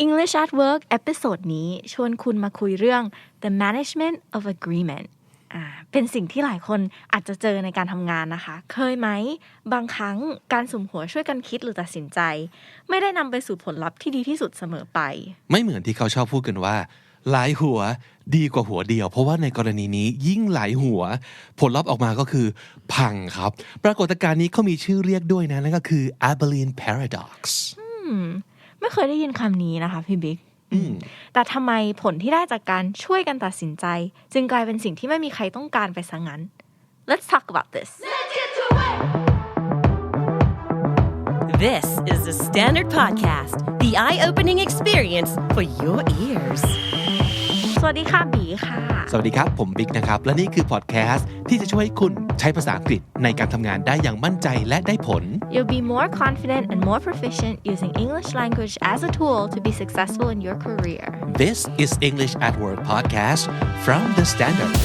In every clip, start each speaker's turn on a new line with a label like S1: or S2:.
S1: English at Work เอพิโซดนี้ชวนคุณมาคุยเรื่อง The Management of Agreement เป็นสิ่งที่หลายคนอาจจะเจอในการทำงานนะคะเคยไหมบางครั้งการสุมหัวช่วยกันคิดหรือตัดสินใจไม่ได้นำไปสู่ผลลัพธ์ที่ดีที่สุดเสมอไป
S2: ไม่เหมือนที่เขาชอบพูดกันว่าหลายหัวดีกว่าหัวเดียวเพราะว่าในกรณีนี้ยิ่งหลายหัวผลลัพธ์ออกมาก็คือพังครับปรากฏการณ์นี้เขามีชื่อเรียกด้วยนะนั่นก็คือ Abilene Paradox
S1: ไม่เคยได้ยินคำนี้นะคะพี่บิ๊กแต่ทำไมผลที่ได้จากการช่วยกันตัดสินใจจึงกลายเป็นสิ่งที่ไม่มีใครต้องการไปซะงั้น Let's talk about this
S3: This is the Standard Podcast the eye-opening experience for your ears
S1: สวัสดีค่ะบีค่ะ
S2: สวัสดีครับผมบิ๊กนะครับและนี่คือพอดแคสต์ที่จะช่วยคุณใช้ภาษาอังกฤษในการทำงานได้อย่างมั่นใจและได้ผล
S1: You'll be more confident and more proficient using English language as a tool to be successful in your career.
S2: This is English at Work podcast from the Standard.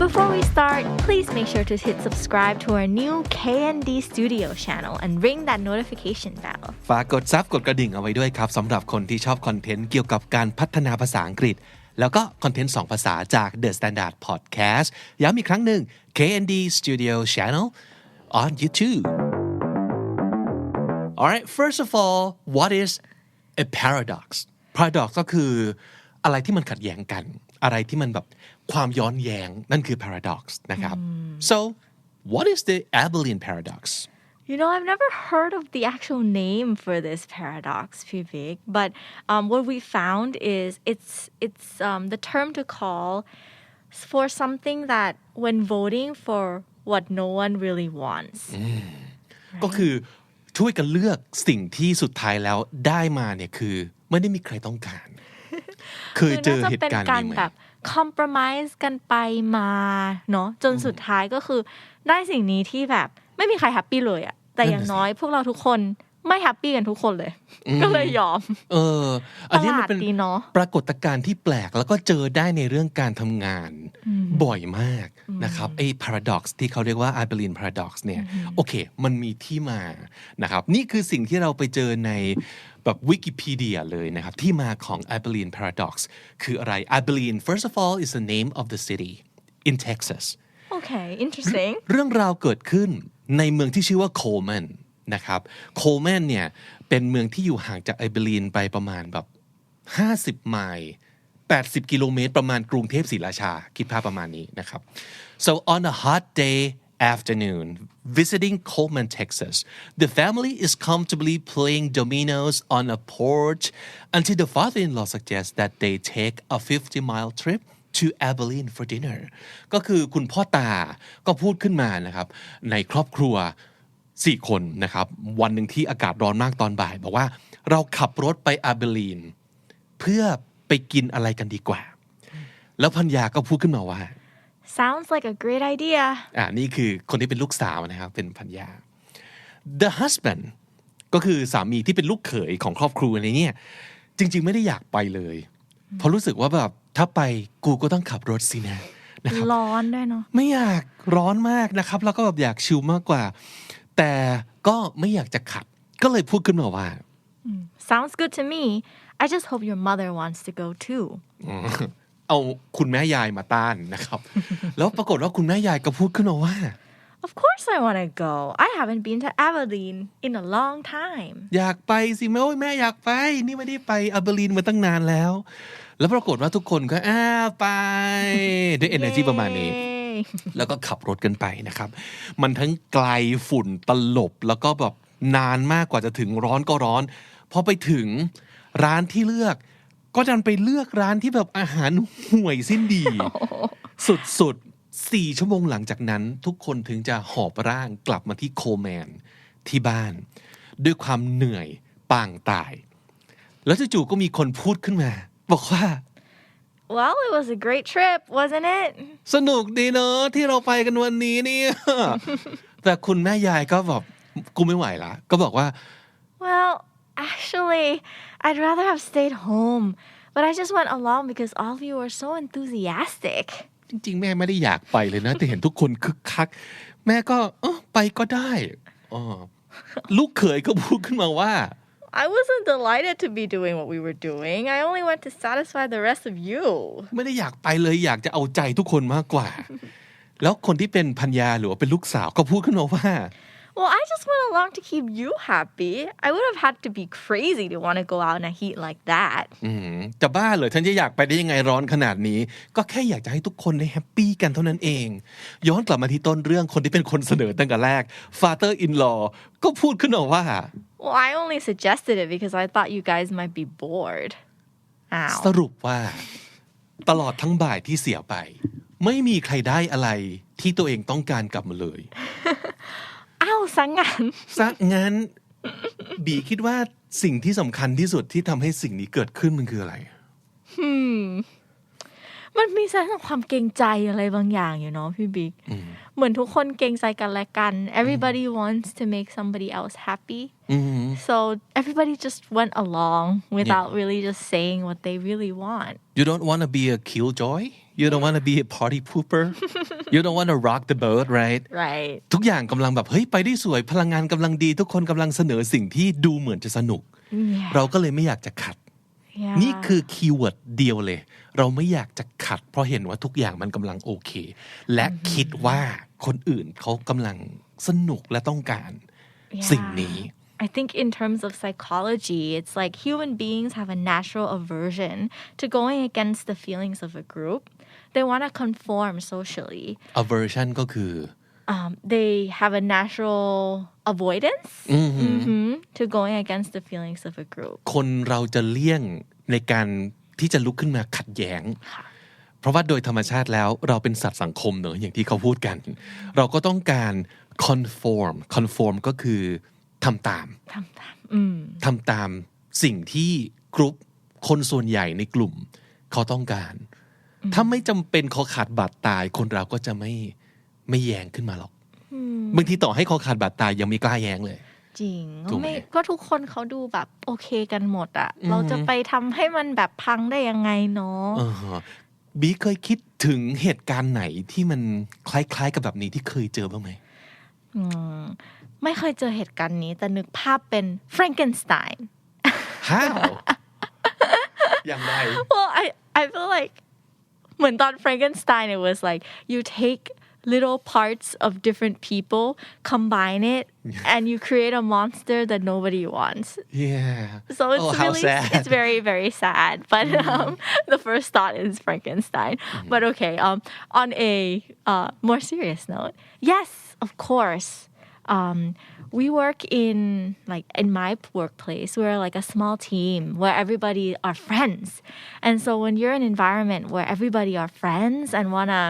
S1: Before we start, please make sure to hit subscribe to our new K&D Studio channel and ring that notification bell.
S2: ฝากกดซับกดกระดิ่งเอาไว้ด้วยครับสำหรับคนที่ชอบคอนเทนต์เกี่ยวกับการพัฒนาภาษาอังกฤษแล้วก็คอนเทนต์2ภาษาจาก The Standard Podcast ย้ำอีกครั้งหนึ่ง K&D Studio channel on YouTube. Alright, first of all, what is a paradox? Paradox ก็คืออะไรที่มันขัดแย้งกันอะไรที่มันแบบความย้อนแย้งนั่นคือ paradox นะครับ So what is the Abilene Paradox?
S1: You know, I've never heard of the actual name for this paradox, Vivek, but what we found is it's the term to call for something that when voting for what no one really wants.
S2: ก็คือช่วยกันเลือกสิ่งที่สุดท้ายแล้วได้มาเนี่ยคือไม่ได้มีใครต้องการเคยเจอเหตุการณ์นี้ไหม
S1: compromise กันไปมาเนาะจนสุดท้ายก็คือได้สิ่งนี้ที่แบบไม่มีใครแฮปปี้เลยอะแต่อย่างน้อยพวกเราทุกคนไม่แฮปปี้กันทุกคนเลยก็เลยยอม
S2: อันนี้มันเป็นปรากฏการณ์ที่แปลกแล้วก็เจอได้ในเรื่องการทำงานบ่อยมากนะครับไอ้ paradox ที่เขาเรียกว่า Abilene Paradox เนี่ยโอเคมันมีที่มานะครับนี่คือสิ่งที่เราไปเจอในแบบวิกิพีเดียเลยนะครับที่มาของ Abilene Paradox คืออะไร Abilene first of all is the name of the city in Texas
S1: Okay interesting
S2: เรื่องราวเกิดขึ้นในเมืองที่ชื่อว่าโคลแมนนะครับโคลแมนเนี่ยเป็นเมืองที่อยู่ห่างจากไอเบลีนไปประมาณแบบ50ไมล์80กิโลเมตรประมาณกรุงเทพศรีราชาคิดภาพประมาณนี้นะครับ So on a hot day afternoon visiting Coleman, Texas the family is comfortably playing dominoes on a porch until the father-in-law suggests that they take a 50-mile trip to Abilene for dinner ก็คือคุณพ่อตาก็พูดขึ้นมานะครับในครอบครัว4คนนะครับวันหนึ่งที่อากาศร้อนมากตอนบ่ายบอกว่าเราขับรถไปอาเบลีนเพื่อไปกินอะไรกันดีกว่าแล้วพัญญาก็พูดขึ้นมาว่า
S1: Sounds like a great idea
S2: นี่คือคนที่เป็นลูกสาวนะครับเป็นพัญญา The husband ก็คือสามีที่เป็นลูกเขยของครอบครัวในนี้จริงๆไม่ได้อยากไปเลยเพราะรู้สึกว่าแบบถ้าไปกูก็ต้องขับรถสินะครับ
S1: ร้อนด้วยเนาะ
S2: ไม่อยากร้อนมากนะครับแล้วก็แบบอยากชิลมากกว่าแต่ก็ไม่อยากจะขับก็เลยพูดขึ้นมาว่า
S1: Sounds good to me I just hope your mother wants to go too
S2: เอาคุณแม่ยายมาต้านนะครับแล้วปรากฏว่าคุณแม่ยายก็พูดขึ้นมาว่า
S1: Of course I want to go I haven't been to Abilene in a long time
S2: อยากไปสิแม่อยากไปนี่ไม่ได้ไปอาเบลีนมาตั้งนานแล้วแล้วปรากฏว่าทุกคนก็ไปด้วย energy ประมาณนี้แล้วก็ขับรถกันไปนะครับมันทั้งไกลฝุ่นตลบแล้วก็แบบนานมากกว่าจะถึงร้อนก็ร้อนพอไปถึงร้านที่เลือกก็ดันไปเลือกร้านที่แบบอาหารห่วยสิ้นดี สุดๆ4ชั่วโมงหลังจากนั้นทุกคนถึงจะหอบร่างกลับมาที่โคแมนที่บ้านด้วยความเหนื่อยปางตายแล้วจู่ๆก็มีคนพูดขึ้นมาบอกว่า
S1: Well, it was a great trip, wasn't it?
S2: สนุกดีเนอะที่เราไปกันวันนี้เนี่ย แต่คุณแม่ยายก็แบบกูไม่ไหวละก็บอกว่า
S1: Well, actually, I'd rather have stayed home, but I just went along because all of you were so enthusiastic.
S2: จริงๆแม่ไม่ได้อยากไปเลยนะแต่เห็นทุกคนคึกคักแม่ก็ไปก็ได้ ลูกเขยก็พูดขึ้นมาว่า
S1: I wasn't delighted to be doing what we were doing. I only went to satisfy the rest of you.
S2: ไม่ได้อยากไปเลยอยากจะเอาใจทุกคนมากกว่า แล้วคนที่เป็นภรรยาหรือว่าเป็นลูกสาวก็พูดขึ้นมาว่า
S1: Well, I just went along to keep you happy. I would have had to be crazy to want to go out in a heat like that.
S2: จะบ้าเหรอฉันจะอยากไปได้ยังไงร้อนขนาดนี้ก็แค่อยากจะให้ทุกคนได้แฮปปี้กันเท่านั้นเองย้อนกลับมาที่ต้นเรื่องคนที่เป็นคนเสนอตั้งแต่แรก Father in law ก็พูดขึ้นมาว่า
S1: Well, I only suggested it because I thought you guys might be bored.
S2: สรุปว่าตลอดทั้งบ่ายที่เสียไปไม่มีใครได้อะไรที่ตัวเองต้องการกลับมาเลย
S1: อ้าวซะงั้น
S2: บีคิดว่าสิ่งที่สำคัญที่สุดที่ทำให้สิ่งนี้เกิดขึ้นมันคืออะไร
S1: มันมีเส้นของความเกรงใจอะไรบางอย่างอยู่เนาะพี่บิ๊กเหมือนทุกคนเกรงใจกันและกัน everybody wants to make somebody else happy so everybody just went along without really just saying what they really want
S2: you don't want to be a killjoy you don't want to be a party pooper you don't want to rock the boat right ทุกอย่างกำลังแบบเฮ้ยไปได้สวยพลังงานกำลังดีทุกคนกำลังเสนอสิ่งที่ดูเหมือนจะสนุกเราก็เลยไม่อยากจะขัดนี่คือคีย์เวิร์ดเดียวเลยเราไม่อยากจะขัดเพราะเห็นว่าทุกอย่างมันกำลังโอเคและคิดว่าคนอื่นเขากำลังสนุกและต้องการสิ่งนี้
S1: I think in terms of psychology it's like human beings have a natural aversion to going against the feelings of a group they want to conform socially
S2: aversion ก็คือ
S1: they have a natural avoidance to going against the feelings of a group
S2: คนเราจะเลี่ยงในการที่จะลุกขึ้นมาขัดแย้งเพราะว่าโดยธรรมชาติแล้วเราเป็นสัตว์สังคมเนอะอย่างที่เขาพูดกันเราก็ต้องการ conform ก็คือทำตามสิ่งที่กลุ่มคนส่วนใหญ่ในกลุ่มเขาต้องการถ้าไม่จำเป็นเขาขาดบาดตายคนเราก็จะไม่แย้งขึ้นมาหรอกบางทีต่อให้เขาขาดบาดตายยังไม่กล้าแย้งเลย
S1: จริงก็ทุกคนเขาดูแบบโอเคกันหมดอะเราจะไปทำให้มันแบบพังได้ยังไงเนาะ
S2: บีเคยคิดถึงเหตุการณ์ไหนที่มันคล้ายๆกับแบบนี้ที่เคยเจอบ้างไหม
S1: ไม่เคยเจอเหตุการณ์นี้แต่นึกภาพเป็น Frankenstein
S2: How อย่างไร
S1: Well I feel like เหมือนตอน Frankenstein it was like you take little parts of different people combine it and you create a monster that nobody wants so it's really it's very very sad but the first thought is Frankenstein but okay on a more serious note yes of course we work in my workplace we're like a small team where everybody are friends and so when you're in an environment where everybody are friends and wanna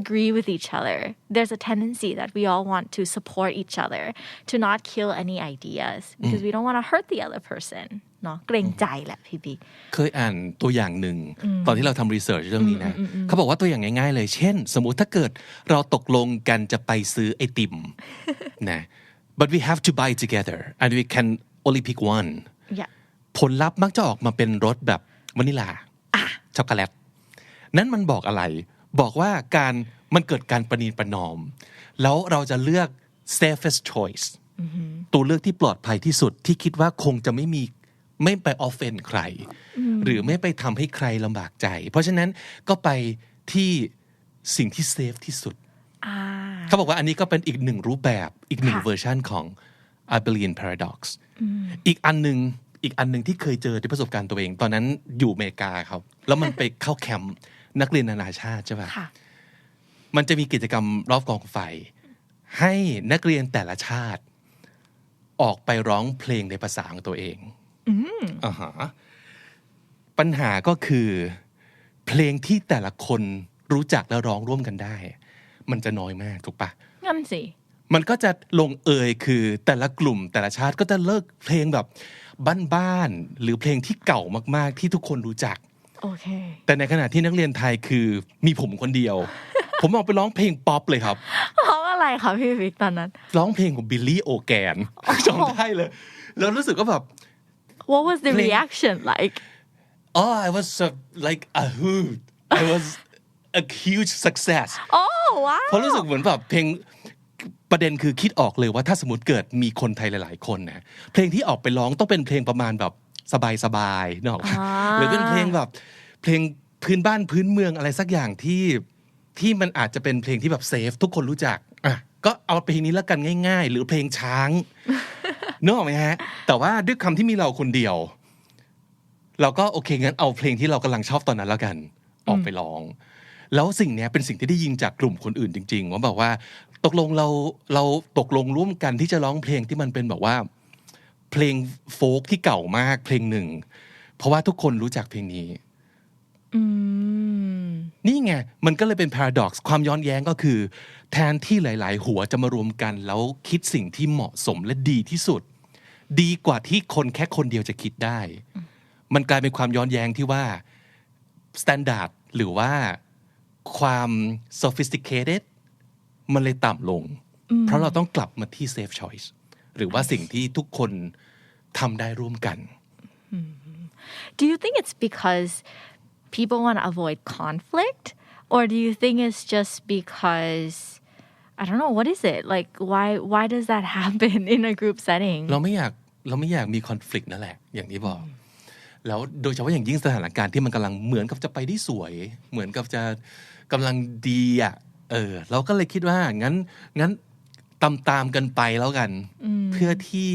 S1: agree with each other there's a tendency that we all want to support each other to not kill any ideas because we don't want to hurt the other person เนาะเกรงใจแหละพี่บิ๊ก
S2: เคยอ่านตัวอย่างหนึ่งตอนที่เราทำรีเสิร์ชเรื่องนี้นะเขาบอกว่าตัวอย่างง่ายๆเลยเช่นสมมุติถ้าเกิดเราตกลงกันจะไปซื้อไอติมนะ but we have to buy together and we can only pick one ผลลัพธ์มักจะออกมาเป็นรสแบบวานิลาช็อกโกแลตนั้นมันบอกอะไรบอกว่ามันเกิดการประนีประนอมแล้วเราจะเลือก safest choice ตัวเลือกที่ปลอดภัยที่สุดที่คิดว่าคงจะไม่ไป offend ใครหรือไม่ไปทำให้ใครลำบากใจเพราะฉะนั้นก็ไปที่สิ่งที่เซฟที่สุดเขาบอกว่าอันนี้ก็เป็นอีกหนึ่งรูปแบบอีกหนึ่งเวอร์ชันของ Abilene Paradox อีกอันหนึ่งที่เคยเจอในประสบการณ์ตัวเองตอนนั้นอยู่อเมริกาครับแล้วมันไปเข้าแคมป์นักเรียนนานาชาติใช่ป่ะมันจะมีกิจกรรมรอบกองไฟให้นักเรียนแต่ละชาติออกไปร้องเพลงในภาษาของตัวเองปัญหาก็คือเพลงที่แต่ละคนรู้จักและร้องร่วมกันได้มันจะน้อยมากถูกปะ
S1: งั้นสิ
S2: มันก็จะลงเอยคือแต่ละกลุ่มแต่ละชาติก็จะเลิกเพลงแบบบ้านๆหรือเพลงที่เก่ามากๆที่ทุกคนรู้จัก
S1: โอเค
S2: แต่ในขณะที่นักเรียนไทยคือมีผมคนเดียว ผมออกไปร้องเพลงป๊อปเลยครับ
S1: ร้องอะไรคะพี่วิกตอนนั้น
S2: ร้องเพลงของบิลลี่โอแกนจำได้เลยแล้วรู้สึกว่าแบบ
S1: What was the reaction like?
S2: Oh, I was like a hoot. I was a huge success.
S1: Oh, wow.
S2: เพราะรู้สึกเหมือนแบบเพลง ประเด็นคือคิดออกเลยว่าถ้าสมมติเกิดมีคนไทยหลายๆคนนะเพลงที่ออกไปร้องต้องเป็นเพลงประมาณแบบสบายๆเนอะหรือเป็นเพลงแบบเพลงพื้นบ้านพื้นเมืองอะไรสักอย่างที่มันอาจจะเป็นเพลงที่แบบเซฟทุกคนรู้จักอ่ะก็เอาเพลงนี้แล้วกันง่ายๆหรือเพลงช้างนึกออกไหมฮะแต่ว่าด้วยคำที่มีเราคนเดียวเราก็โอเคงั้นเอาเพลงที่เรากำลังชอบตอนนั้นแล้วกันออกไปร้องแล้วสิ่งนี้เป็นสิ่งที่ได้ยินจากกลุ่มคนอื่นจริงๆว่าบอกว่าตกลงเราตกลงร่วมกันที่จะร้องเพลงที่มันเป็นแบบว่าเพลงโฟล์กที่เก่ามากเพลงหนึ่งเพราะว่าทุกคนรู้จักเพลงนี้นี่ไงมันก็เลยเป็น paradox ความย้อนแย้งก็คือแทนที่หลายๆหัวจะมารวมกันแล้วคิดสิ่งที่เหมาะสมและดีที่สุดดีกว่าที่คนแค่คนเดียวจะคิดได้มันกลายเป็นความย้อนแย้งที่ว่า standard หรือว่าความ sophisticated มันเลยต่ำลงเพราะเราต้องกลับมาที่ safe choice หรือว่าสิ่งที่ทุกคนทำได้ร่วมกัน
S1: Do you think it's because people want to avoid conflict or do you think it's just because I don't know what is it like why does that happen in a group setting
S2: เราไม่อยากมี conflict นั่นแหละอย่างที่บอกแล้วโดยเฉพาะอย่างยิ่งสถานการณ์ที่มันกำลังเหมือนกับจะไปได้สวยเหมือนกับจะกำลังดีอ่ะเราก็เลยคิดว่างั้นตามกันไปแล้วกันเพื่อที่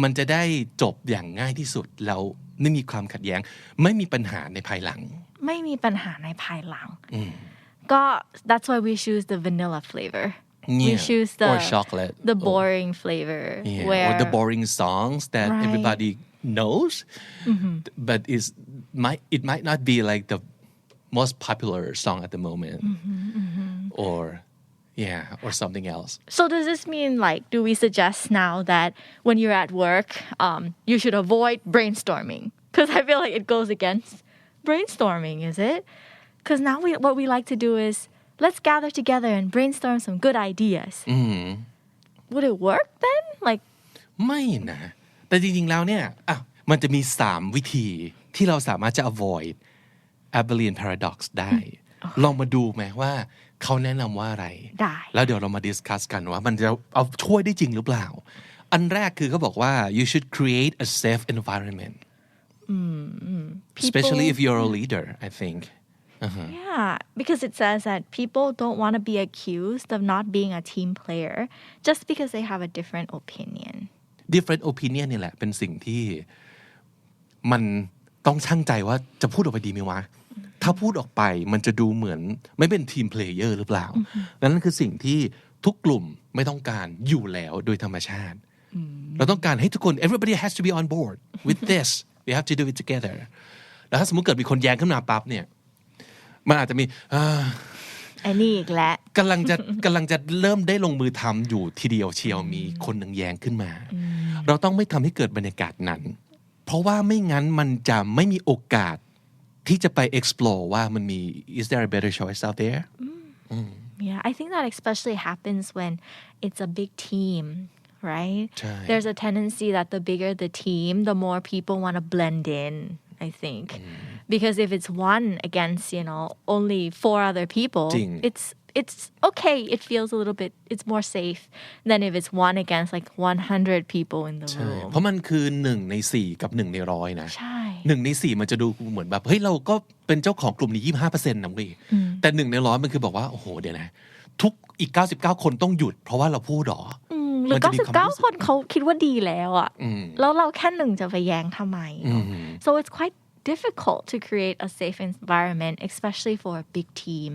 S2: มันจะได้จบอย่างง่ายที่สุดแล้วไม่มีความขัดแย้งไม่มีปัญหาในภายหลัง
S1: ไม่มีปัญหาในภายหลังก็ that's why we choose the vanilla flavor we choose
S2: or chocolate
S1: the boring flavor where
S2: or the boring songs that everybody knows but it might not be like the most popular song at the moment or something else
S1: so does this mean like do we suggest now that when you're at work you should avoid brainstorming because I feel like it goes against brainstorming is it because now what we like to do is let's gather together and brainstorm some good ideas would it work then like
S2: ไม่นะแต่จริงๆแล้วเนี่ยมันจะมี3วิธีที่เราสามารถจะ avoid Abilene Paradox ได้ลองมาดูไหมว่าเขาแนะนำว่าอะไร
S1: ได้แล้ว
S2: เดี๋ยวเรามาดิสคัสกันว่ามันจะเอาช่วยได้จริงหรือเปล่าอันแรกคือเขาบอกว่า you should create a safe environment especially if you're a leader I think
S1: Yeah, because it says that people don't want to be accused of not being a team player just because they have a different opinion.
S2: Different opinion นี่แหละเป็นสิ่งที่มันต้องชั่งใจว่าจะพูดออกไปดีไหมวะถ้าพูดออกไปมันจะดูเหมือนไม่เป็นทีมเพลเยอร์หรือเปล่านั่นคือสิ่งที่ทุกกลุ่มไม่ต้องการอยู่แล้วโดยธรรมชาติเราต้องการให้ทุกคน everybody has to be on board with this we have to do it together แล้วถ้าสมมุติเกิดมีคนแย้งขึ้นมาปั๊บเนี่ยมันอาจจะมี
S1: ไอ้นี่อีกแล้ว
S2: กำลังจะเริ่มได้ลงมือทำอยู่ทีเดียวเชียวมีคนหนึ่งแย้งขึ้นมาเราต้องไม่ทำให้เกิดบรรยากาศนั้นเพราะว่าไม่งั้นมันจะไม่มีโอกาสที่จะไป explore ว่ามันมี is there a better choice out there
S1: Yeah I think that especially happens when it's a big team right there's a tendency that the bigger the team the more people want to blend in I think because if it's one against only 4 other people it's okay it feels a little bit it's more safe than if it's one against like 100 people in the room
S2: เพราะมันคือ1ใน4กับ1ใน100นะ
S1: ใช่
S2: 1ใน4มันจะดูเหมือนแบบเฮ้ยเราก็เป็นเจ้าของกลุ่มนี้ 25% นะเว้ยแต่1ใน100มันคือบอกว่าโอ้โหเดี๋ยวนะทุกอีก99คนต้องหยุดเพราะว่าเราพูดหรอ
S1: หรือ99คนเขาคิดว่าดีแล้วอ่ะแล้วเราแค่1จะไปแย้งทำไม so it's quite difficult to create a safe environment especially for a big team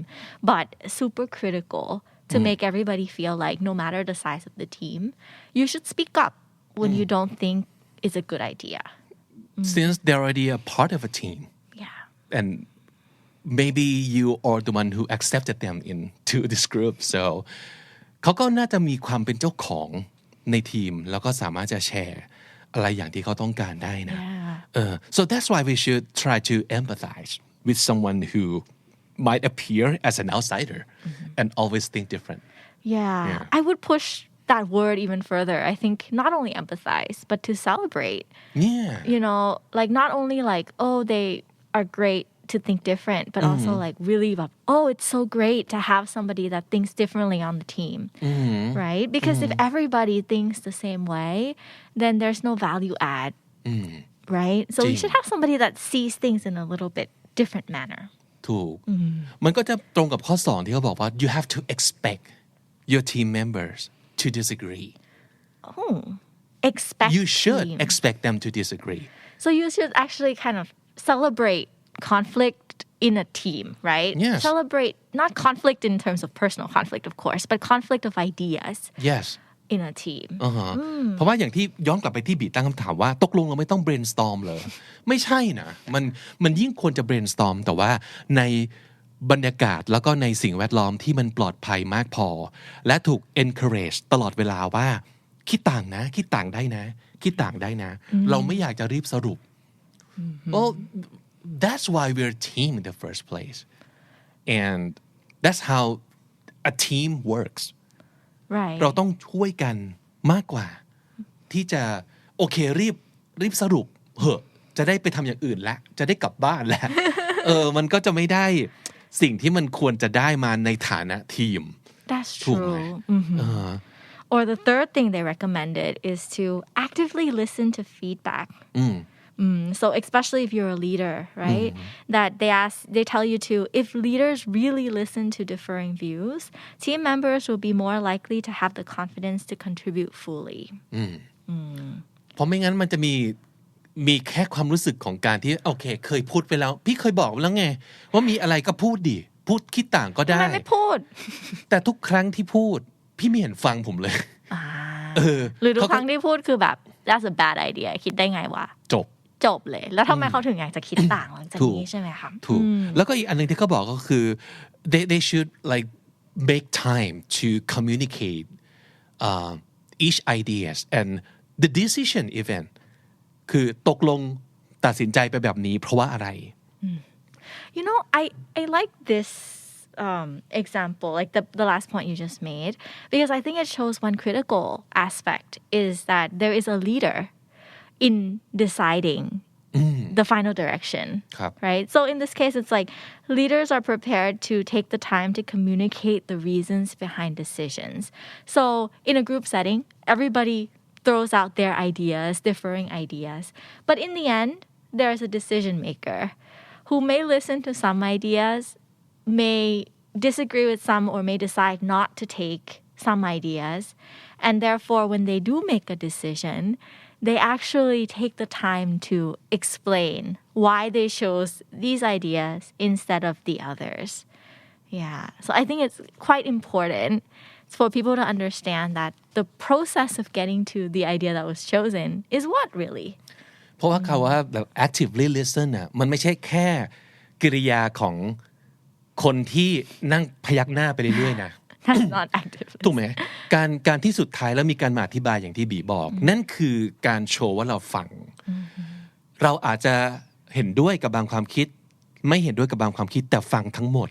S1: but super critical to make everybody feel like no matter the size of the team you should speak up when you don't think it's a good idea
S2: since they're already a part of a team and maybe you are the one who accepted them into this group so เขาก็น่าจะมีความเป็นเจ้าของในทีมแล้วก็สามารถจะแชร์อะไรอย่างที่เขาต้องการได้นะso that's why we should try to empathize with someone who might appear as an outsider and always think different
S1: I would push that word even further I think not only empathize but to celebrate like not only like oh they are great to think different, but also like really oh, it's so great to have somebody that thinks differently on the team, right? Because if everybody thinks the same way, then there's no value add, right? So you should have somebody that sees things in a little bit different manner.
S2: ถูกมันก็จะตรงกับข้อ2ที่เขาบอกว่า you have to expect your team members to disagree.
S1: Oh, expect.
S2: You should expect them to disagree.
S1: So you should actually kind of celebrate conflict in a team, right?
S2: Yes.
S1: Celebrate not conflict in terms of personal conflict, of course, but conflict of ideas.
S2: Yes.
S1: In a team.
S2: เพราะว่าอย่างที่ย้อนกลับไปที่บีตั้งคำถามว่าตกลงเราไม่ต้อง brainstorm เลยไม่ใช่นะมันยิ่งควรจะ brainstorm แต่ว่าในบรรยากาศแล้วก็ในสิ่งแวดล้อมที่มันปลอดภัยมากพอและถูก encourage ตลอดเวลาว่าคิดต่างนะคิดต่างได้นะคิดต่างได้นะเราไม่อยากจะรีบสรุป Well, that's why we're a team in the first place and that's how a team works.Right. เราต้องช่วยกันมากกว่าที่จะโอเครีบสรุปเหอะจะได้ไปทำอย่างอื่นแล้วจะได้กลับบ้านแล้ว มันก็จะไม่ได้สิ่งที่มันควรจะได้มาในฐานะทีม
S1: That's true. Or the third thing they recommended is to actively listen to feedback. So especially if you're a leader, right? That they tell you to, if leaders really listen to differing views, team members will be more likely to have the confidence to contribute fully.
S2: เพราะไม่งั้นมันจะมีแค่ความรู้สึกของการที่โอเคเคยพูดไปแล้วพี่เคยบอกแล้วไงว่ามีอะไรก็พูดดิพูดคิดต่างก็ได้
S1: ทำไมไม่พูด
S2: แต่ทุกครั้งที่พูดพี่ไม่เห็นฟังผมเลย
S1: หรือทุกครั้งที่พูดคือแบบ that's a bad idea คิดได้ไงวะจบเลยแล้วทำไมเขาถึงอยากจะคิดต่างหลังจากนี้ใช่ไหมคะ
S2: ถูกแล้วก็อีกอันนึงที่เขาบอกก็คือ they should like make time to communicate each ideas and the decision even คือตกลงตัดสินใจไปแบบนี้เพราะว่าอะไร
S1: You know I like this example like the last point you just made because I think it shows one critical aspect is that there is a leader in deciding the final direction, right? So in this case, it's like leaders are prepared to take the time to communicate the reasons behind decisions. So in a group setting, everybody throws out their ideas, differing ideas. But in the end, there's a decision maker who may listen to some ideas, may disagree with some, or may decide not to take some ideas. And therefore, when they do make a decision, they actually take the time to explain why they chose these ideas instead of the others. Yeah. So I think it's quite important for people to understand that the process of getting to the idea that was chosen is what really.
S2: เพราะว่าคำว่าแบบ actively listen น่ะมันไม่ใช่แค่กิริยาของคนที่นั่งพยักหน้าไปเรื่อยๆนะ
S1: That's not active.
S2: ถูกไหมการที่สุดท้ายแล้วมีการมาอธิบายอย่างที่บีบอกนั่นคือการโชว์ว่าเราฟังเราอาจจะเห็นด้วยกับบางความคิดไม่เห็นด้วยกับบางความคิดแต่ฟังทั้งหมด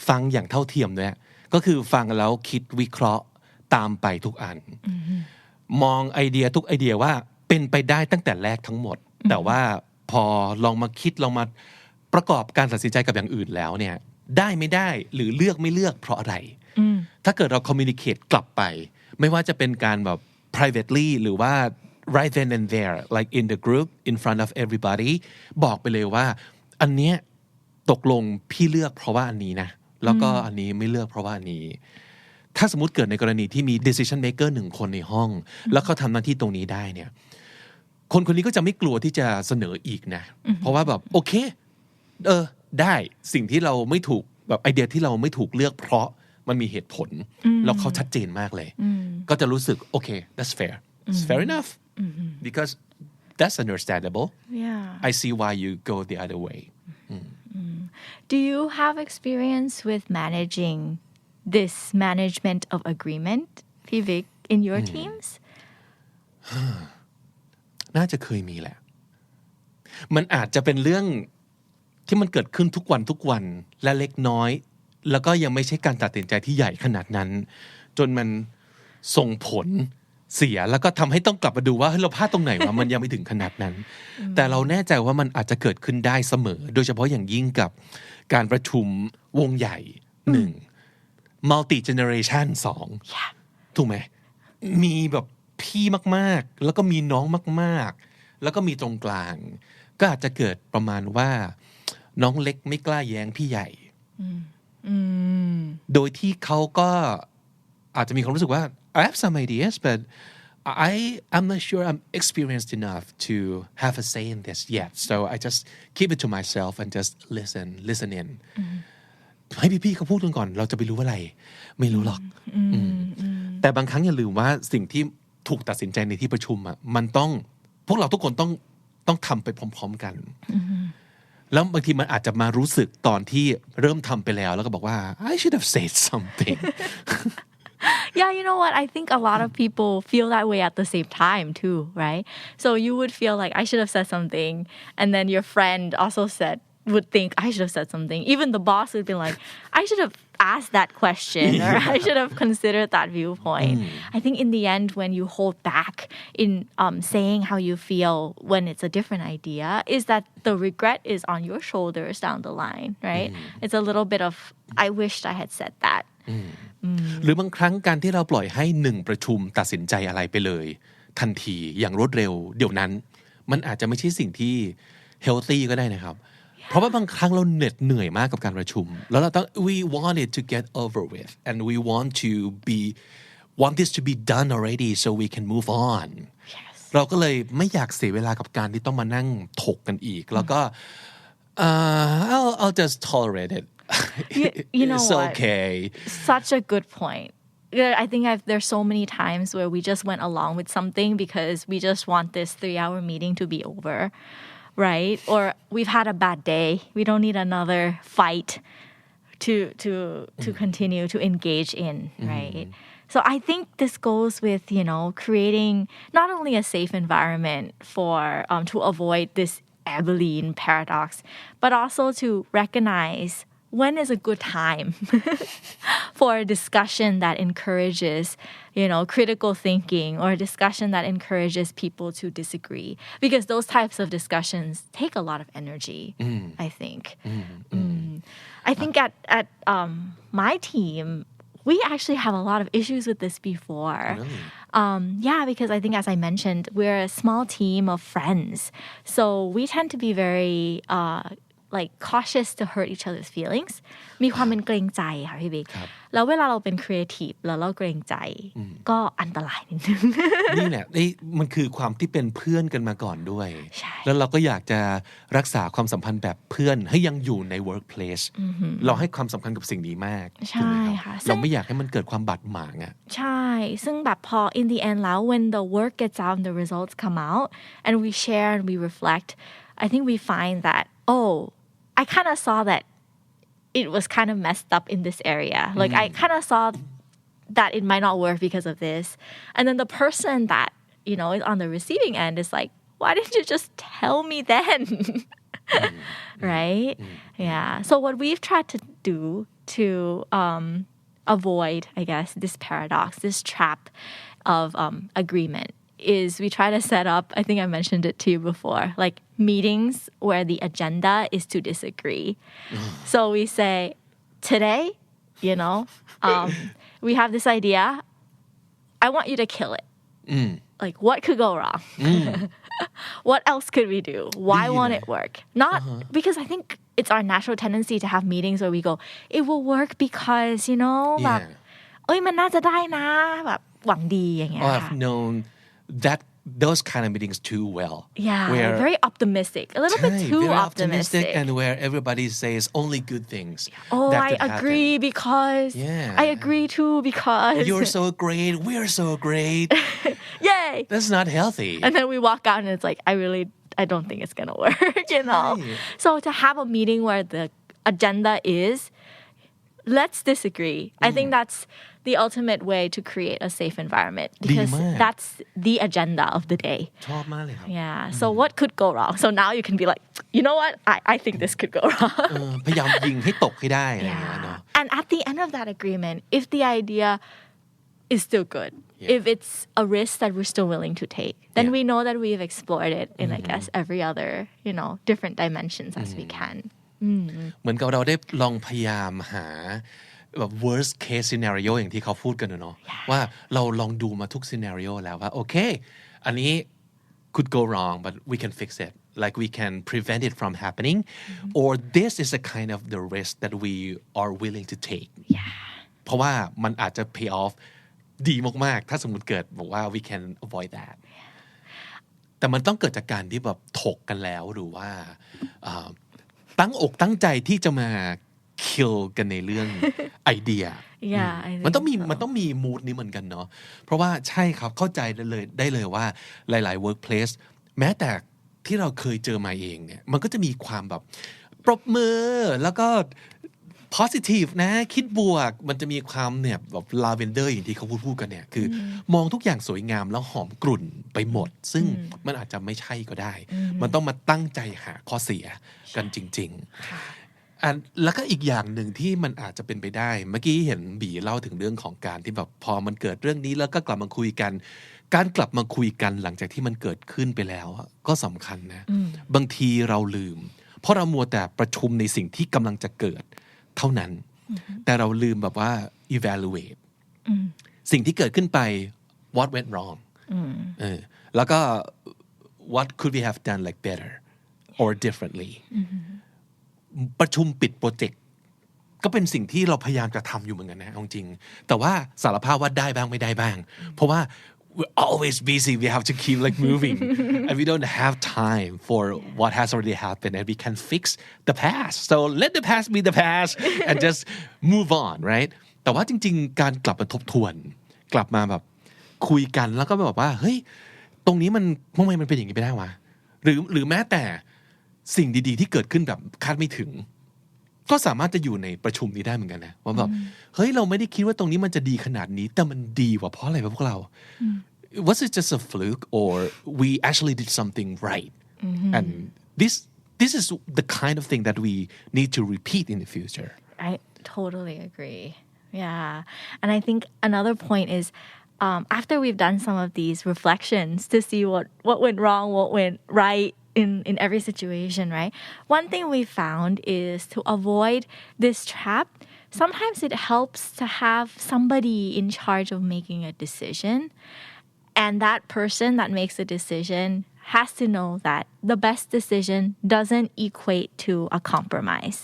S2: ฟังอย่างเท่าเทียมด้วยก็คือฟังแล้วคิดวิเคราะห์ตามไปทุกอันมองไอเดียทุกไอเดียว่าเป็นไปได้ตั้งแต่แรกทั้งหมดแต่ว่าพอลองมาคิดลองมาประกอบการตัดสินใจกับอย่างอื่นแล้วเนี่ยได้ไม่ได้หรือเลือกไม่เลือกเพราะอะไรถ้าเกิดเรา communicate กลับไปไม่ว่าจะเป็นการแบบ privately หรือว่า right then and there like in the group in front of everybody บอกไปเลยว่าอันเนี้ยตกลงพี่เลือกเพราะว่าอันนี้นะแล้วก็อันนี้ไม่เลือกเพราะว่าอันนี้ถ้าสมมุติเกิดในกรณีที่มี decision maker 1 คนในห้องแล้วเขาทำหน้าที่ตรงนี้ได้เนี่ยคนคนนี้ก็จะไม่กลัวที่จะเสนออีกนะเพราะว่าแบบโอเคได้สิ่งที่เราไม่ถูกแบบไอเดียที่เราไม่ถูกเลือกเพราะมันมีเหตุผลแล้วเขาชัดเจนมากเลยก็จะรู้สึกโอเค that's fair it's fair enough because that's understandable
S1: yeah
S2: I see why you go the other way
S1: Do you have experience with managing this management of agreementพี่วิก in your teams
S2: น่าจะเคยมีแหละมันอาจจะเป็นเรื่องที่มันเกิดขึ้นทุกวันและเล็กน้อยแล้วก็ยังไม่ใช่การตัดสินใจที่ใหญ่ขนาดนั้นจนมันส่งผล เสียแล้วก็ทำให้ต้องกลับมาดูว่าเฮ้ยเราพลาดตรงไหนวะมันยังไม่ถึงขนาดนั้นแต่เราแน่ใจว่ามันอาจจะเกิดขึ้นได้เสมอโดยเฉพาะอย่างยิ่งกับการประชุมวงใหญ่1 multi generation 2ถูกไหมมีแบบพี่มากๆแล้วก็มีน้องมากๆแล้วก็มีตรงกลางก็อาจจะเกิดประมาณว่าน้องเล็กไม่กล้าแย้งพี่ใหญ่โดยที่เขาก็อาจจะมีความรู้สึกว่า I have some ideas but I'm not sure I'm experienced enough to have a say in this yet so I just keep it to myself and just listen in ให้พี่ๆเขาพูดกันก่อนเราจะไปรู้อะไรไม่รู้หรอกแต่บางครั้งอย่าลืมว่าสิ่งที่ถูกตัดสินใจในที่ประชุมอ่ะมันต้องพวกเราทุกคนต้องทำไปพร้อมๆกันแล้วบางทีมันอาจจะมารู้สึกตอนที่เริ่มทำไปแล้วก็บอกว่า I should have said something
S1: Yeah, you know what? I think a lot of people feel that way at the same time too, right? So you would feel like I should have said something, and then your friend also would think I should have said something. Even the boss would be like, I should have asked that question or I should have considered that viewpoint. I think in the end, when you hold back in saying how you feel when it's a different idea, is that the regret is on your shoulders down the line, right? It's a little bit of, I wished I had said that.
S2: หรือบางครั้งการที่เราปล่อยให้1ประชุมตัดสินใจอะไรไปเลยทันทีอย่างรวดเร็วเดี๋ยวนั้นมันอาจจะไม่ใช่สิ่งที่ healthy ก็ได้นะครับเพราะว่าบางครั้งเราเหนื่อยมากกับการประชุมแล้วเราต้อง we want it to get over with and we want this to be done already so we can move on เราก็เลยไม่อยากเสียเวลากับการที่ต้องมานั่งถกกันอีกแล้วก็I'll just tolerate it
S1: you know
S2: it's
S1: what?
S2: okay.
S1: Such a good point. I think there's so many times where we just went along with something because we just want this 3-hour meeting to be over, right? Or we've had a bad day. We don't need another fight to continue to engage in, right? So I think this goes with, creating not only a safe environment for to avoid this Abilene Paradox, but also to recognize when is a good time for a discussion that encourages, critical thinking or a discussion that encourages people to disagree. Because those types of discussions take a lot of energy, I think. I think at my team, we actually have a lot of issues with this before.
S2: Really?
S1: Because I think, as I mentioned, we're a small team of friends. So we tend to be very cautious to hurt each other's feelings มีความเป็นเกรงใจค่ะพี่บิ๊กแล้วเวลาเราเป็นครีเอทีฟแล้วเราเกรงใจก็อันตรายนิดนึง
S2: นี่แหละมันคือความที่เป็นเพื่อนกันมาก่อนด้วยแล้วเราก็อยากจะรักษาความสัมพันธ์แบบเพื่อนให้ยังอยู่ใน workplace เราให้ความสำคัญกับสิ่งนี้มากใช่ค่ะเราไม่อยากให้มันเกิดความบาดหมางอ่ะ
S1: ใช่ซึ่งแบบพอ in the end แล้ว when the work gets out and the results come out and we share and we reflect I think we find that I kind of saw that it was kind of messed up in this area. Like I kind of saw that it might not work because of this. And then the person that, is on the receiving end is like, why didn't you just tell me then? Right? Yeah. So what we've tried to do to avoid, I guess, this paradox, this trap of agreement is we try to set up, I think I mentioned it to you before, like meetings where the agenda is to disagree. So we say, today, we have this idea. I want you to kill it. Like, what could go wrong? What else could we do? Why won't it work? Not because I think it's our natural tendency to have meetings where we go, it will work because, แบบมันน่าจะได้นะแบบหวังดีอย่างเงี้ย
S2: I've known those kind of meetings too well.
S1: Yeah, where, very optimistic. A little bit too
S2: very
S1: optimistic.
S2: And where everybody says only good things.
S1: Oh, I agree because.
S2: Yeah.
S1: I agree too because.
S2: You're so great. We're so great.
S1: Yay.
S2: That's not healthy.
S1: And then we walk out and it's like, I don't think it's going to work,
S2: Right.
S1: So to have a meeting where the agenda is, let's disagree. I think that's the ultimate way to create a safe environment because that's the agenda of the day.
S2: ชอบมากเลยครับ
S1: Yeah. So what could go wrong? So now you can be like, you know what? I think this could go wrong.
S2: พยายามยิงให้ตกให้ได้อะไรอย่างเงี้ยเนาะ
S1: And at the end of that agreement, if the idea is still good, if it's a risk that we're still willing to take then we know that we've explored it in I guess every other different dimensions as we can
S2: เหมือนกับเราได้ลองพยายามหาแบบ worst case scenario อย่างที่เขาพูดกันเนาะว่าเราลองดูมาทุก scenario แล้วว่าโอเคอันนี้ could go wrong but we can fix it like we can prevent it from happening or this is a kind of the risk that we are willing to take เพราะว่ามันอาจจะ pay off ดีมากๆถ้าสมมุติเกิดบอกว่า we can avoid that แต่มันต้องเกิดจากการที่แบบถกกันแล้วหรือว่าตั้งอกตั้งใจที่จะมา kill กันในเรื่องไอเดียมันต้องมี mood นี้เหมือนกันเนาะเพราะว่าใช่ครับเข้าใจได้เลยว่าหลายๆ workplace แม้แต่ที่เราเคยเจอมาเองเนี่ยมันก็จะมีความแบบปรบมือแล้วก็ positive นะคิดบวกมันจะมีความเนี่ยแบบ lavender อย่างที่เขาพูดกันเนี่ยคือมองทุกอย่างสวยงามแล้วหอมกลุ่นไปหมดซึ่งมันอาจจะไม่ใช่ก็ได้มันต้องมาตั้งใจหาข้อเสียกันจริงๆแล้วก็อีกอย่างหนึ่งที่มันอาจจะเป็นไปได้เมื่อกี้เห็นบีเล่าถึงเรื่องของการที่แบบพอมันเกิดเรื่องนี้แล้วก็กลับมาคุยกันการกลับมาคุยกันหลังจากที่มันเกิดขึ้นไปแล้วก็สำคัญนะบางทีเราลืมเพราะเรามัวแต่ประชุมในสิ่งที่กำลังจะเกิดเท่านั้นแต่เราลืมแบบว่า evaluate สิ่งที่เกิดขึ้นไป what went wrong แล้วก็ what could we have done like better or differently ประชุมปิดโปรเจกต์ก็เป็นสิ่งที่เราพยายามจะทำอยู่เหมือนกันนะจริงแต่ว่าสารภาพว่าได้บ้างไม่ได้บ้างเพราะว่าwe're always busy we have to keep like moving and we don't have time for what has already happened and we can fix the past so let the past be the past and just move on right แต่ว่าจริงๆการกลับมาทบทวนกลับมาแบบคุยกันแล้วก็แบบว่าเฮ้ยตรงนี้มันทำไมมันเป็นอย่างนี้ไปได้วะหรือแม้แต่สิ่งดีๆที่เกิดขึ้นแบบคาดไม่ถึงก็สามารถจะอยู่ในประชุมนี้ได้เหมือนกันนะว่าแบบเฮ้ยเราไม่ได้คิดว่าตรงนี้มันจะดีขนาดนี้แต่มันดีกว่าเพราะอะไรวะพวกเรา was it just a fluke or we actually did something right and this is the kind of thing that we need to repeat in the future
S1: I totally agree yeah and I think another point is after we've done some of these reflections to see what went wrong what went right in every situation, right? One thing we found is to avoid this trap. Sometimes it helps to have somebody in charge of making a decision. And that person that makes a decision has to know that the best decision doesn't equate to a compromise,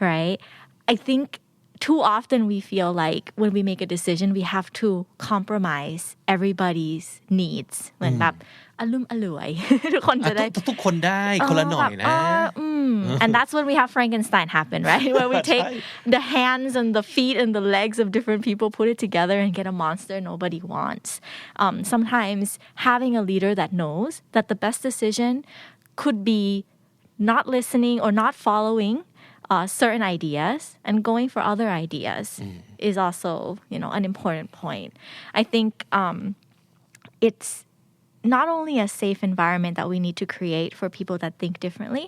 S1: right? I think too often we feel like when we make a decision, we have to compromise everybody's needs. เหมือนแบบอลุ่มอล่วยทุกคนจะได้
S2: ทุกคนได้คนละหน่อยนะ
S1: and that's when we have Frankenstein happen right where we take the hands and the feet and the legs of different people put it together and get a monster nobody wants sometimes having a leader that knows that the best decision could be not listening or not following certain ideas and going for other ideas is also an important point I think it's not only a safe environment that we need to create for people that think differently,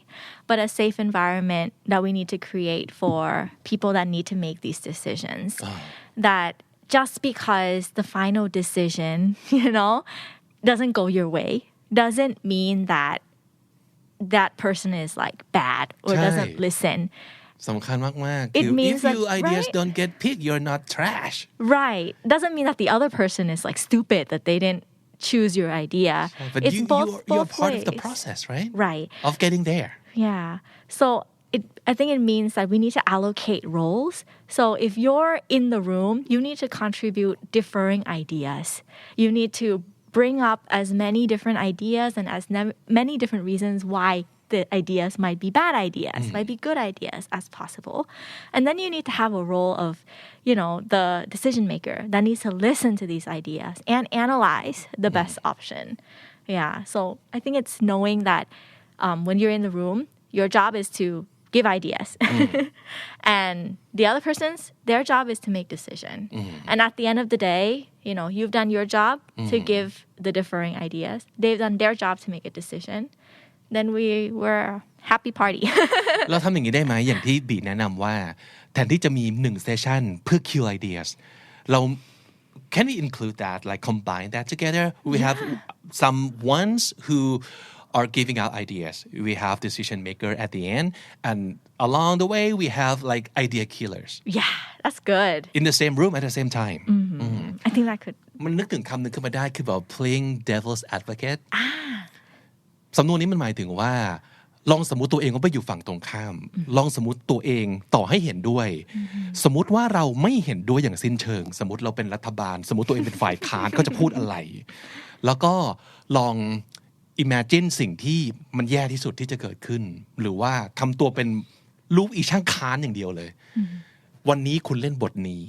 S1: but a safe environment that we need to create for people that need to make these decisions. That just because the final decision, doesn't go your way, doesn't mean that that person is like bad or doesn't listen.
S2: สำคัญมากๆ
S1: It means
S2: if your ideas don't get picked, you're not trash.
S1: Right. Doesn't mean that the other person is like stupid, that they didn't choose your idea.
S2: But
S1: it's
S2: you're part
S1: ways.
S2: of the process, right?
S1: Right.
S2: Of getting there.
S1: Yeah. So I think it means that we need to allocate roles. So if you're in the room, you need to contribute differing ideas. You need to bring up as many different ideas and as many different reasons why the ideas might be bad ideas, might be good ideas as possible. And then you need to have a role of, the decision maker that needs to listen to these ideas and analyze the best option. Yeah. So I think it's knowing that when you're in the room, your job is to give ideas. And the other person's, their job is to make decision. And at the end of the day, you've done your job to give the differing ideas. They've done their job to make a decision.Then we were a happy party
S2: เราทำอย่างนี้ได้ไหมอย่างที่บีแนะนำว่าแทนที่จะมี1 session เพื่อ kill ideas เรา can we include that, like combine that together? We have some ones who are giving out ideas. We have decision maker at the end, and along the way we have like idea killers.
S1: Yeah, that's good.
S2: In the same room at the same time.
S1: I think that could.
S2: มันนึกถึงคำนึงขึ้นมาได้คือแบบ playing devil's advocate. สำนวนนี้มันหมายถึงว่าลองสมมุติตัวเองว่าไปอยู่ฝั่งตรงข้ามลองสมมุติตัวเองต่อให้เห็นด้วยสมมุติว่าเราไม่เห็นด้วยอย่างสิ้นเชิงสมมุติเราเป็นรัฐบาลสมมุติตัวเองเป็นฝ่ายค้านเขาจะพูดอะไรแล้วก็ลอง imagine สิ่งที่มันแย่ที่สุดที่จะเกิดขึ้นหรือว่าทำตัวเป็นลูกอีช่างค้านอย่างเดียวเลยวันนี้คุณเล่นบทนี้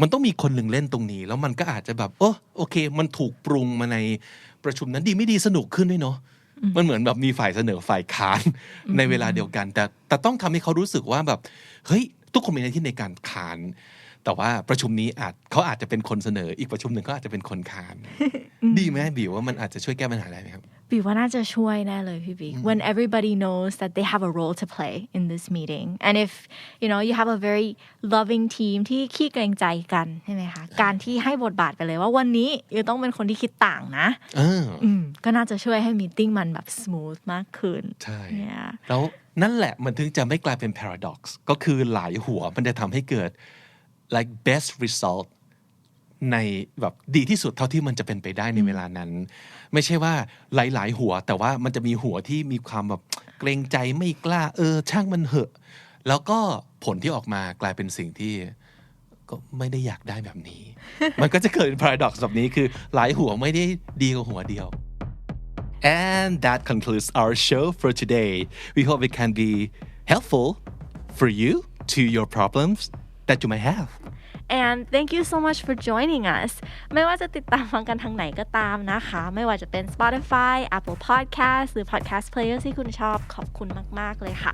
S2: มันต้องมีคนหนึ่งเล่นตรงนี้แล้วมันก็อาจจะแบบโอเคมันถูกปรุงมาในประชุมนั้นดีไม่ดีสนุกขึ้นด้วยเนาะมันเหมือนแบบมีฝ่ายเสนอฝ่ายค้านในเวลาเดียวกันแต่ต้องทำให้เขารู้สึกว่าแบบเฮ้ยทุกคนมีหน้าที่ในการค้านแต่ว่าประชุมนี้เขาอาจจะเป็นคนเสนออีกประชุมหนึ่งเขาอาจจะเป็นคนค้านดีไหมบิวว่ามันอาจจะช่วยแก้ปัญหาได้ไหมครับ
S1: บิวว่าน่าจะช่วยแน่เลยพี่บิ๊ก when everybody knows that they have a role to play in this meeting and if you have a very loving team ที่ขี้เกรงใจกันใช่ไหมคะการที่ให้บทบาทไปเลยว่าวันนี้ยูต้องเป็นคนที่คิดต่างนะก็น่าจะช่วยให้มีติ้งมันแบบ smooth มากขึ้น
S2: ใช่แล้วนั่นแหละมันถึงจะไม่กลายเป็น paradox ก็คือหลายหัวมันจะทำให้เกิดlike best result ในแบบดีที่สุดเท่าที่มันจะเป็นไปได้ในเวลานั้นไม่ใช่ว่าหลายๆหัวแต่ว่ามันจะมีหัวที่มีความแบบเกรงใจไม่กล้าช่างมันเหอะแล้วก็ผลที่ออกมากลายเป็นสิ่งที่ก็ไม่ได้อยากได้แบบนี้ มันก็จะเกิดเป็น paradox แบบนี้คือหลายหัวไม่ได้ดีกว่าหัวเดียว and that concludes our show for today we hope it can be helpful for you to your problems that you might have
S1: and thank you so much for joining us ไม่ว่าจะติดตามฟังกันทางไหนก็ตามนะคะไม่ว่าจะเป็น Spotify Apple Podcast หรือ Podcast Player ที่คุณชอบขอบคุณมากๆเลยค่ะ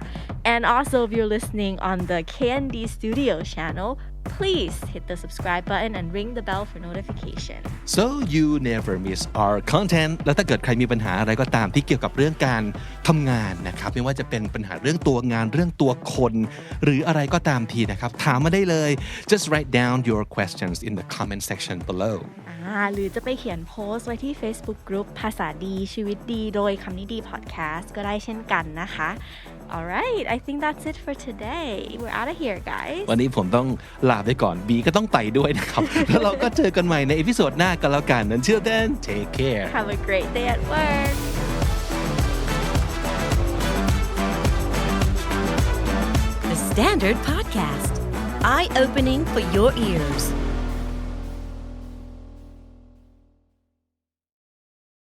S1: and also if you're listening on the KND Studio channel please hit the subscribe button and ring the bell for notification
S2: so you never miss our content แล้วถ้าเกิดใครมีปัญหาอะไรก็ตามที่เกี่ยวกับเรื่องการทำงานนะครับไม่ว่าจะเป็นปัญหาเรื่องตัวงานเรื่องตัวคนหรืออะไรก็ตามทีนะครับถามมาได้เลย just write down your questions in the comment section below
S1: หรือจะไปเขียนโพสต์ไว้ที่ Facebook Group ภาษาดีชีวิตดีโดยคำนี้ดี Podcast ก็ได้เช่นกันนะคะ Alright I think that's it for today we're out of here guys
S2: วันนี้ผมต้องลาไปก่อนบีก็ต้องไปด้วยนะครับ แล้วเราก็เจอกันใหม่ในเอพิโซดหน้ากันแล้วกัน Until then take care
S1: Have a great day at work
S3: The Standard Podcast Eye-opening for your ears